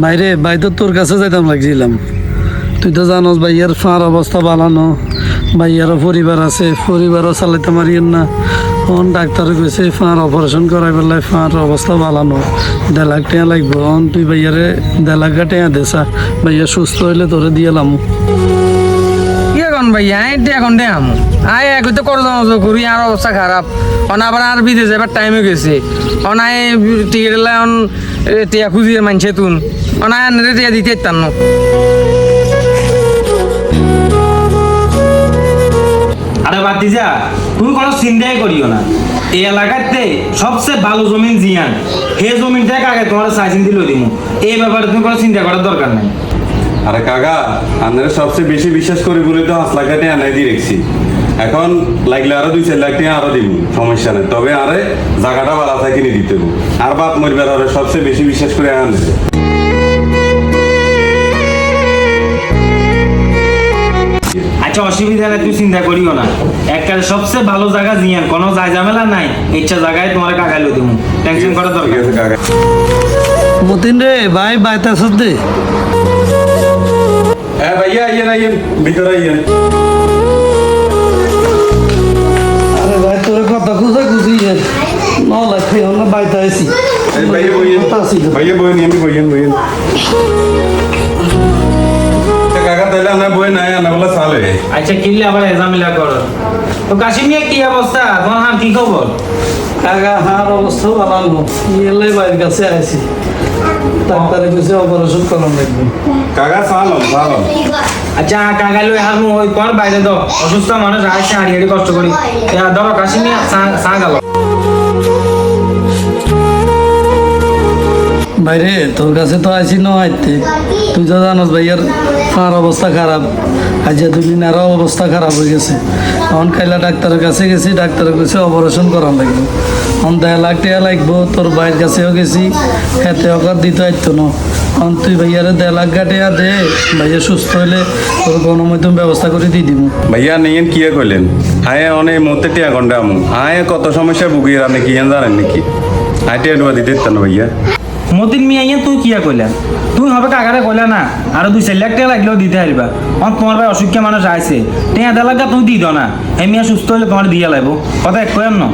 বাইরে ভাই তো তোর কাছে যাইতাম লাগছিলাম। তুই তো জানোস ভাইয়ার ফাঁর অবস্থা বানানো, ভাইয়ারও পরিবার আছে, পরিবারও চালাইতে পারিয়েন না। অন ডাক্তার গেছে ফাঁর অপারেশন করাই পেলাই ফাঁর অবস্থা বানানো, 1.5 লাখ টাকা লাগবো। অন তুই ভাইয়ারে 1.5 লাখ টাকা দেসা, ভাইয়া সুস্থ হইলে তোরে দিয়েলাম। এখন ভাইয়া এখন দে আম আয় এক তো করো করি আর অবস্থা খারাপ। আবার আর বিদেশ যাবার টাইম হয়ে গেছে। আয় টিকিট টিয়া খুঁজিয়ে মানছে তুন আয় আনরে টিয়া দিতে ইত্যান। আরে বাতিজা, তুমি কোনো চিন্তাই করিও না। এই এলাকাতে সবচেয়ে ভালো জমিন জিয়ান, সেই জমিনটাকে আগে তোমার চাইচিন দিল দিব। এই ব্যাপারে তুমি কোনো চিন্তা করার দরকার নাই। আরে কাকা, আপনারা সবচেয়ে বেশি বিশ্বাস করি বলে তো 5 লাখ টাকা আনাই দিয়ে রেখেছি। এখন লাগলে আরো 2-4 লাখ টাকা আরো দিব, সমস্যা নেই। তবে আরে জায়গাটা ভালো থাকে কিনে দিতে হবে। আর বাপ মরবার আরে সবচেয়ে বেশি বিশ্বাস করে আন। আচ্ছা অসুবিধা নেই, তুই চিন্তা করিও না। একটা সবচেয়ে ভালো জায়গা জিয়ান, কোনো ঝামেলা নাই। ইচ্ছা জায়গায় তোমার কাকাই লো দিব, টেনশন করার দরকার ঠিক আছে কাকা। মতিন রে ভাই বাইতে আসত দে। হ্যাঁ ভাইয়া, আইয়েন ভিতরে আইয়েন। আরে ভাই তোর কথা খুঁজে খুঁজিয়ে 9 লাখ টাকা আমরা বাইতে আইছি। ভাইয়া বইয়েন, ভাইয়া বইয়েন, আমি বইয়েন। কাকা তাহলে আমরা বই নাই আনা বলে চালে। আচ্ছা কিনলে আবার ঝামেলা করো তো। কাশিম নিয়ে কি অবস্থা তোমার? হাম কি খবর? কাকা হার অবস্থা বানানো এলে বাইরের কাছে আইছি, ডাক্তারে কিছু অপারেশন করানো লাগবে। কাকা চালো। আচ্ছা কাকা লই হামু ওই পর বাইরে দাও, অসুস্থ মানুষ আসছে হাড়ি হাড়ি কষ্ট করি। ধরো কাশিম নিয়ে চা গেল। বাইরে তোর কাছে তো আইসি ন আইতে, তুই তো জানোস ভাইয়ার ফাঁর অবস্থা খারাপ। আজ 2 দিন আরও অবস্থা খারাপ হয়ে গেছে। এখন কাইলা ডাক্তারের কাছে গেছি, ডাক্তারের কাছে অপারেশন করান লাগবে। এখন 1.5 লাখ টাকা লাগবো। তোর ভাইয়ের কাছেও গেছি, খেতে অকার দিতে আইতো না। এখন তুই ভাইয়ারে 1.5 লাখ টাকা দে, ভাইয়া সুস্থ হইলে তোর গণমাধ্যম ব্যবস্থা করে দিয়ে দিব। ভাইয়া নিয়েন কি কইলেন? আয় অনেক মতে টিয়া ঘন্টা আমু আয় কত সমস্যা ভুগিয়ে আপনি কি জানেন নাকি? আয় টিয়া দিতে না ভাইয়া। মতিন মিয়া ইয়ে তুই কিয়া কইলা? তুই হবে কাকারে কইলা না আরো 2-4 লাখ টাকা লাগলেও দিতে পারবা। তোমার ভাই অসুখ মানুষ আইছে, টিয়া 1.5 লাখ তুমি দি দাও না। এই মিয়া সুস্থ হলে তোমার দিয়া লাগবো, কথা এক কয়েন না।